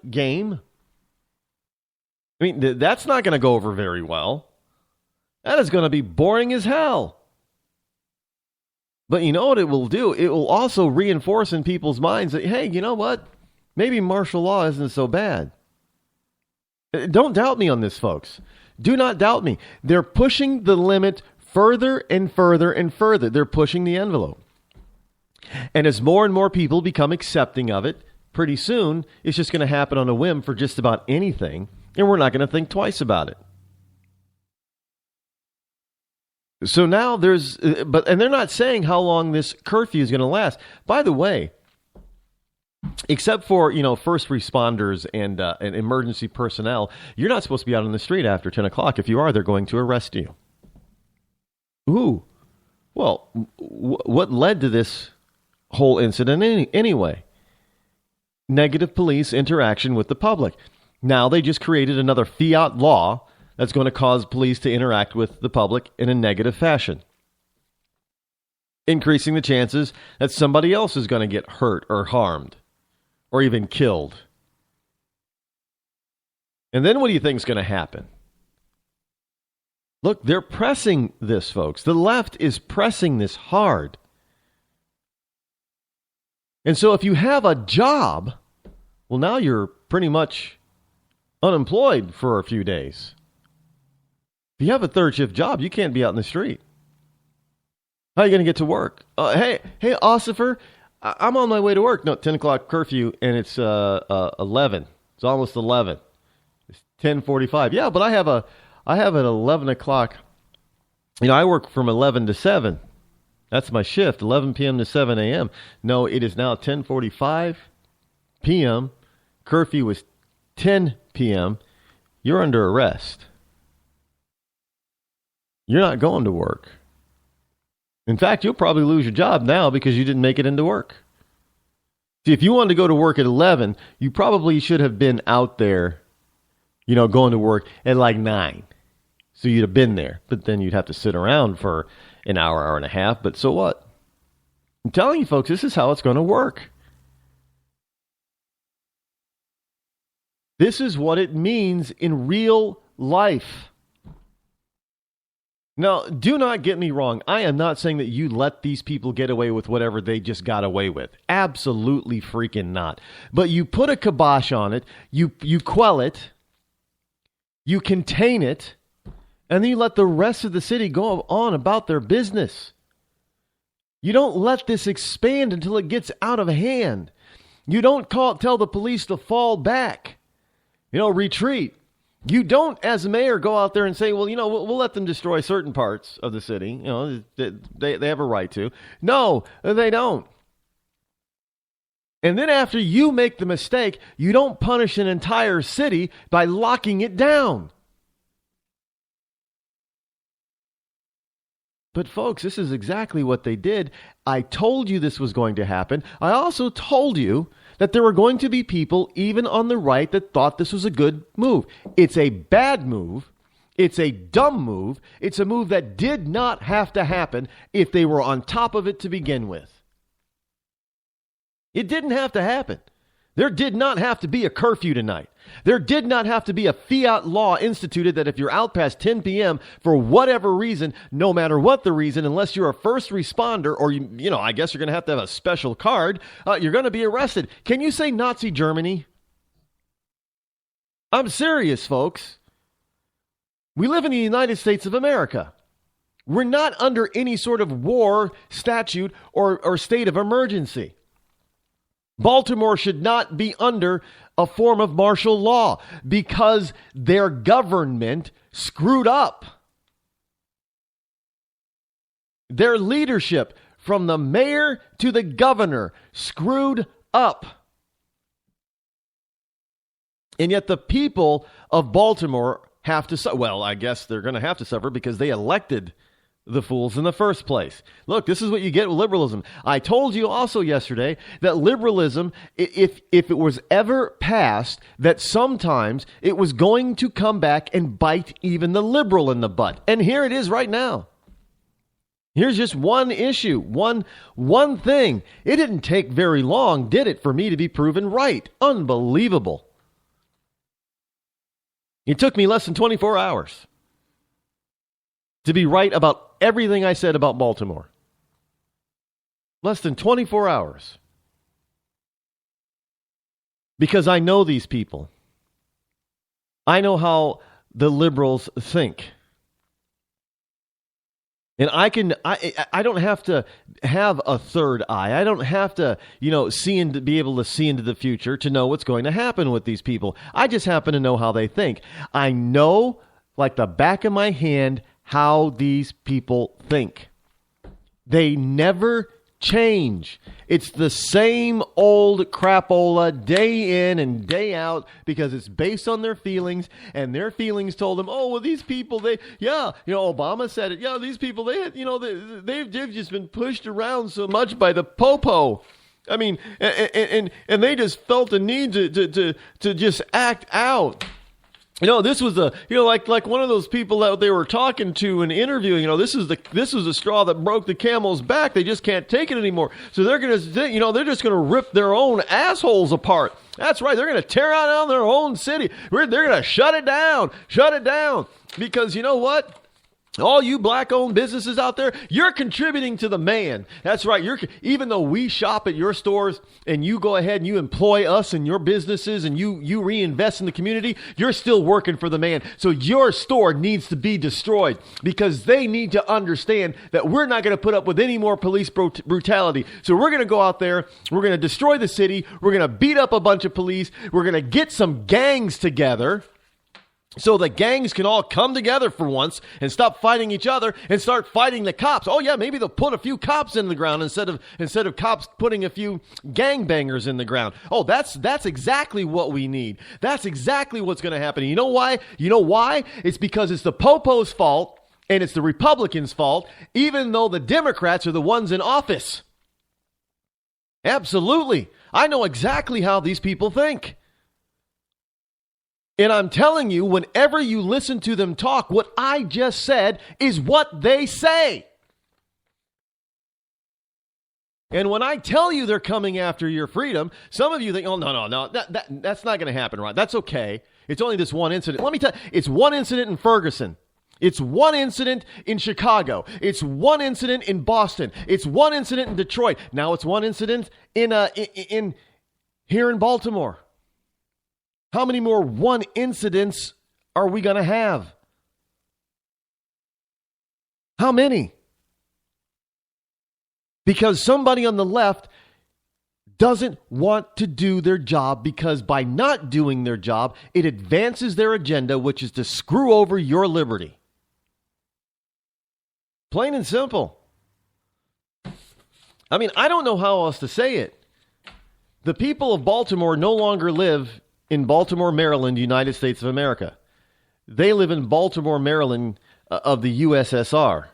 game. I mean, that's not going to go over very well. That is going to be boring as hell. But you know what it will do? It will also reinforce in people's minds that, hey, you know what? Maybe martial law isn't so bad. Don't doubt me on this, folks. Do not doubt me. They're pushing the limit further and further and further. They're pushing the envelope. And as more and more people become accepting of it, pretty soon it's just going to happen on a whim for just about anything, and we're not going to think twice about it. So now and they're not saying how long this curfew is going to last. By the way, except for, first responders and emergency personnel, you're not supposed to be out on the street after 10 o'clock. If you are, they're going to arrest you. Ooh. Well, what led to this whole incident anyway? Negative police interaction with the public. Now they just created another fiat law that's going to cause police to interact with the public in a negative fashion, increasing the chances that somebody else is going to get hurt or harmed or even killed. And then what do you think is going to happen? Look, they're pressing this, folks. The left is pressing this hard. And so if you have a job, well, now you're pretty much unemployed for a few days. If you have a third shift job, you can't be out in the street. How are you going to get to work? Hey, Ossifer, I'm on my way to work. No, 10 o'clock curfew, and it's 11. It's almost 11. It's 10:45. Yeah, but I have an 11 o'clock. I work from 11 to 7. That's my shift, 11 p.m. to 7 a.m. No, it is now 10:45 p.m. Curfew is 10 p.m. You're under arrest. You're not going to work. In fact, you'll probably lose your job now because you didn't make it into work. See, if you wanted to go to work at 11, you probably should have been out there, going to work at like 9. So you'd have been there. But then you'd have to sit around for an hour, hour and a half. But so what? I'm telling you, folks, this is how it's going to work. This is what it means in real life. Now, do not get me wrong. I am not saying that you let these people get away with whatever they just got away with. Absolutely freaking not. But you put a kibosh on it, you quell it, you contain it, and then you let the rest of the city go on about their business. You don't let this expand until it gets out of hand. You don't tell the police to fall back, retreat. You don't, as a mayor, go out there and say, well, we'll let them destroy certain parts of the city. They have a right to. No, they don't. And then after you make the mistake, you don't punish an entire city by locking it down. But folks, this is exactly what they did. I told you this was going to happen. I also told you that there were going to be people, even on the right, that thought this was a good move. It's a bad move. It's a dumb move. It's a move that did not have to happen if they were on top of it to begin with. It didn't have to happen. There did not have to be a curfew tonight. There did not have to be a fiat law instituted that if you're out past 10 p.m. for whatever reason, no matter what the reason, unless you're a first responder or, I guess you're going to have a special card, you're going to be arrested. Can you say Nazi Germany? I'm serious, folks. We live in the United States of America. We're not under any sort of war statute or state of emergency. Baltimore should not be under a form of martial law because their government screwed up. Their leadership, from the mayor to the governor, screwed up. And yet the people of Baltimore have to suffer. Well, I guess they're going to have to suffer because they elected the fools in the first place. Look, this is what you get with liberalism. I told you also yesterday that liberalism, if it was ever passed, that sometimes it was going to come back and bite even the liberal in the butt. And here it is right now. Here's just one issue, one thing. It didn't take very long, did it, for me to be proven right? Unbelievable. It took me less than 24 hours to be right about everything I said about Baltimore. Less than 24 hours. Because I know these people. I know how the liberals think. And I don't have to have a third eye. I don't have to, be able to see into the future to know what's going to happen with these people. I just happen to know how they think. I know, like the back of my hand, how these people think. They never change. It's the same old crapola day in and day out because it's based on their feelings, and their feelings told them, oh, well, these people, Obama said it. Yeah, these people, they've just been pushed around so much by the popo. I mean, and they just felt the need to just act out. This was like one of those people that they were talking to and interviewing. This was the straw that broke the camel's back. They just can't take it anymore. So they're just gonna rip their own assholes apart. That's right. They're gonna tear out their own city. They're gonna shut it down because you know what? All you black-owned businesses out there, you're contributing to the man. That's right. Even though we shop at your stores and you go ahead and you employ us in your businesses and you reinvest in the community, you're still working for the man. So your store needs to be destroyed because they need to understand that we're not going to put up with any more police brutality. So we're going to go out there. We're going to destroy the city. We're going to beat up a bunch of police. We're going to get some gangs together. So the gangs can all come together for once and stop fighting each other and start fighting the cops. Oh yeah, maybe they'll put a few cops in the ground instead of cops putting a few gangbangers in the ground. Oh, that's exactly what we need. That's exactly what's going to happen. And you know why? It's because it's the popo's fault and it's the Republicans' fault, even though the Democrats are the ones in office. Absolutely. I know exactly how these people think. And I'm telling you, whenever you listen to them talk, what I just said is what they say. And when I tell you they're coming after your freedom, some of you think, oh, no, that's not going to happen, right? That's okay. It's only this one incident. Let me tell you, it's one incident in Ferguson. It's one incident in Chicago. It's one incident in Boston. It's one incident in Detroit. Now it's one incident in here in Baltimore. How many more one incidents are we going to have? How many? Because somebody on the left doesn't want to do their job because by not doing their job, it advances their agenda, which is to screw over your liberty. Plain and simple. I mean, I don't know how else to say it. The people of Baltimore no longer live in Baltimore, Maryland, United States of America. They live in Baltimore, Maryland of the USSR.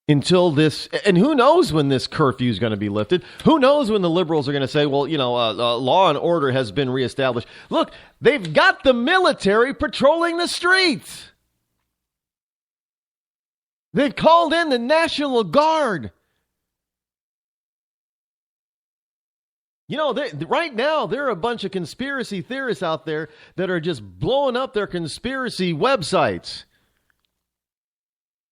Until this, and who knows when this curfew is going to be lifted? Who knows when the liberals are going to say, well, law and order has been reestablished. Look, they've got the military patrolling the streets. They've called in the National Guard. Right now, there are a bunch of conspiracy theorists out there that are just blowing up their conspiracy websites.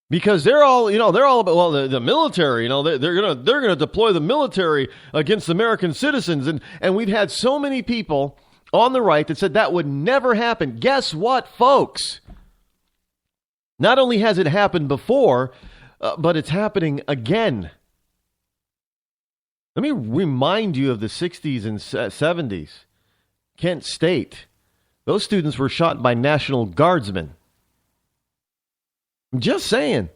Because they're all about, well, the military, they're gonna deploy the military against American citizens. And we've had so many people on the right that said that would never happen. Guess what, folks? Not only has it happened before, but it's happening again. Let me remind you of the 60s and 70s. Kent State. Those students were shot by National Guardsmen. I'm just saying.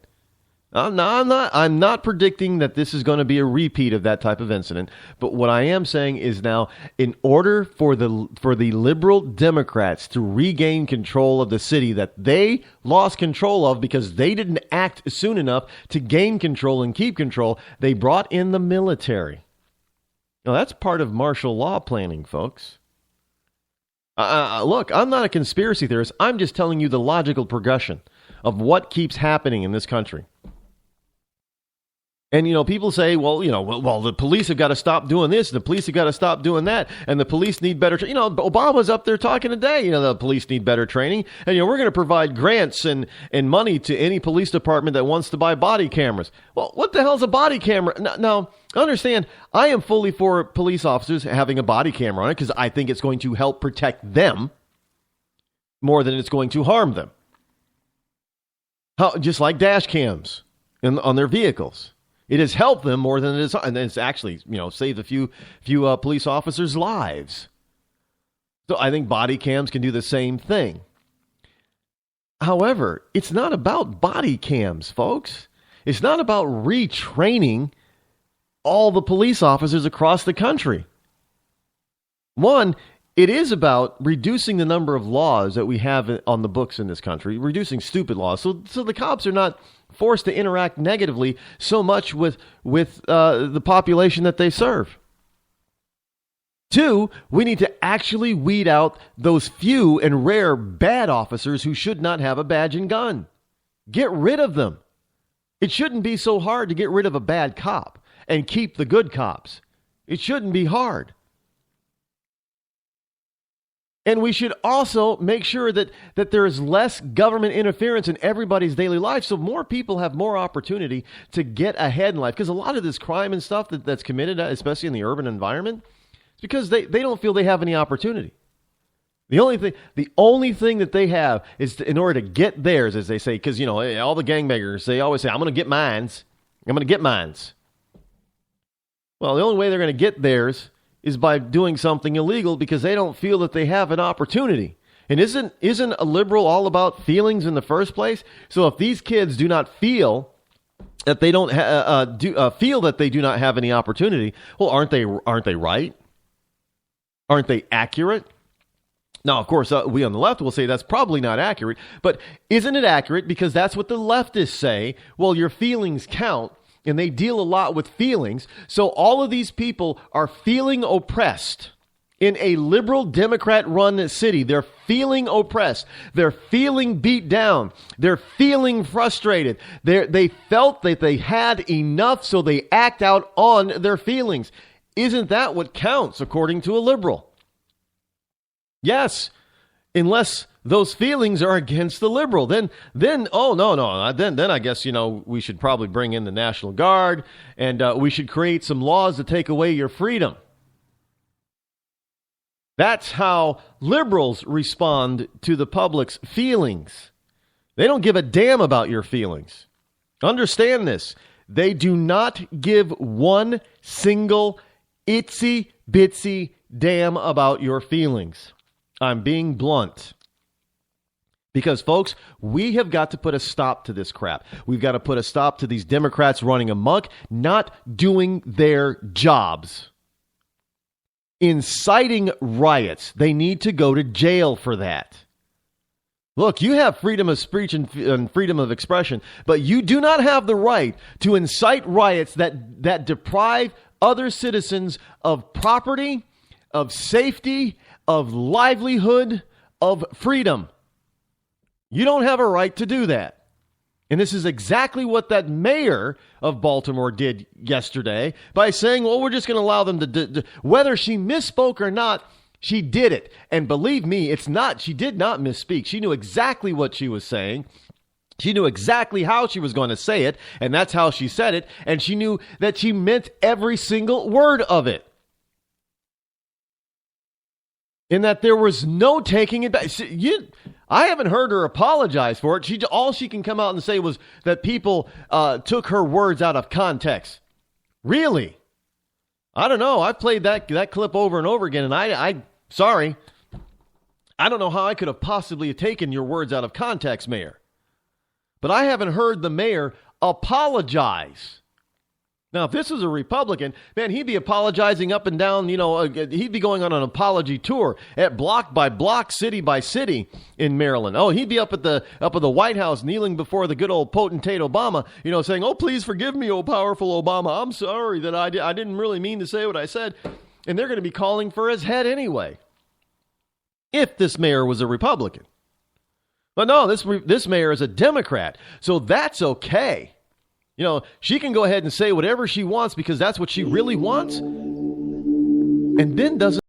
I'm not predicting that this is going to be a repeat of that type of incident. But what I am saying is now, in order for the liberal Democrats to regain control of the city that they lost control of because they didn't act soon enough to gain control and keep control, they brought in the military. Now, that's part of martial law planning, folks. Look, I'm not a conspiracy theorist. I'm just telling you the logical progression of what keeps happening in this country. And, people say, well, the police have got to stop doing this, and the police have got to stop doing that, and the police need better Obama's up there talking today, the police need better training, and, we're going to provide grants and money to any police department that wants to buy body cameras. Well, what the hell's a body camera? Now, understand, I am fully for police officers having a body camera on it because I think it's going to help protect them more than it's going to harm them. Just like dash cams on their vehicles. It has helped them more than it is, and it's actually, saved a few police officers' lives. So I think body cams can do the same thing. However, it's not about body cams, folks. It's not about retraining all the police officers across the country. One, it is about reducing the number of laws that we have on the books in this country, reducing stupid laws, so the cops are not forced to interact negatively so much with the population that they serve. Two, we need to actually weed out those few and rare bad officers who should not have a badge and gun. Get rid of them. It shouldn't be so hard to get rid of a bad cop and keep the good cops. It shouldn't be hard. And we should also make sure that there is less government interference in everybody's daily life so more people have more opportunity to get ahead in life. Because a lot of this crime and stuff that's committed, especially in the urban environment, is because they don't feel they have any opportunity. The only thing that they have is in order to get theirs, as they say, because, all the gangbangers, they always say, I'm going to get mines. I'm going to get mines. Well, the only way they're going to get theirs is by doing something illegal because they don't feel that they have an opportunity. And isn't a liberal all about feelings in the first place? So if these kids do not feel that they don't feel that they do not have any opportunity, well, aren't they right? Aren't they accurate? Now, of course, we on the left will say that's probably not accurate, but isn't it accurate because that's what the leftists say? Well, your feelings count. And they deal a lot with feelings. So all of these people are feeling oppressed in a liberal Democrat-run city. They're feeling oppressed. They're feeling beat down. They're feeling frustrated. They felt that they had enough, so they act out on their feelings. Isn't that what counts, according to a liberal? Yes, unless those feelings are against the liberal. Then oh, no. Then I guess, we should probably bring in the National Guard and we should create some laws to take away your freedom. That's how liberals respond to the public's feelings. They don't give a damn about your feelings. Understand this. They do not give one single itsy bitsy damn about your feelings. I'm being blunt. Because, folks, we have got to put a stop to this crap. We've got to put a stop to these Democrats running amok, not doing their jobs. Inciting riots. They need to go to jail for that. Look, you have freedom of speech and freedom of expression, but you do not have the right to incite riots that deprive other citizens of property, of safety, of livelihood, of freedom. You don't have a right to do that. And this is exactly what that mayor of Baltimore did yesterday by saying, well, we're just going to allow them to whether she misspoke or not, she did it. And believe me, she did not misspeak. She knew exactly what she was saying. She knew exactly how she was going to say it, and that's how she said it. And she knew that she meant every single word of it. In that there was no taking it back. I haven't heard her apologize for it. All she can come out and say was that people took her words out of context. Really? I don't know. I've played that clip over and over again, and I sorry. I don't know how I could have possibly taken your words out of context, Mayor. But I haven't heard the mayor apologize. Now, if this was a Republican, man, he'd be apologizing up and down, he'd be going on an apology tour at block by block, city by city in Maryland. Oh, he'd be up at the White House kneeling before the good old potentate Obama, saying, oh, please forgive me, oh, powerful Obama. I'm sorry that I didn't really mean to say what I said. And they're going to be calling for his head anyway, if this mayor was a Republican. But no, this mayor is a Democrat, so that's okay. You know, she can go ahead and say whatever she wants because that's what she really wants, and then doesn't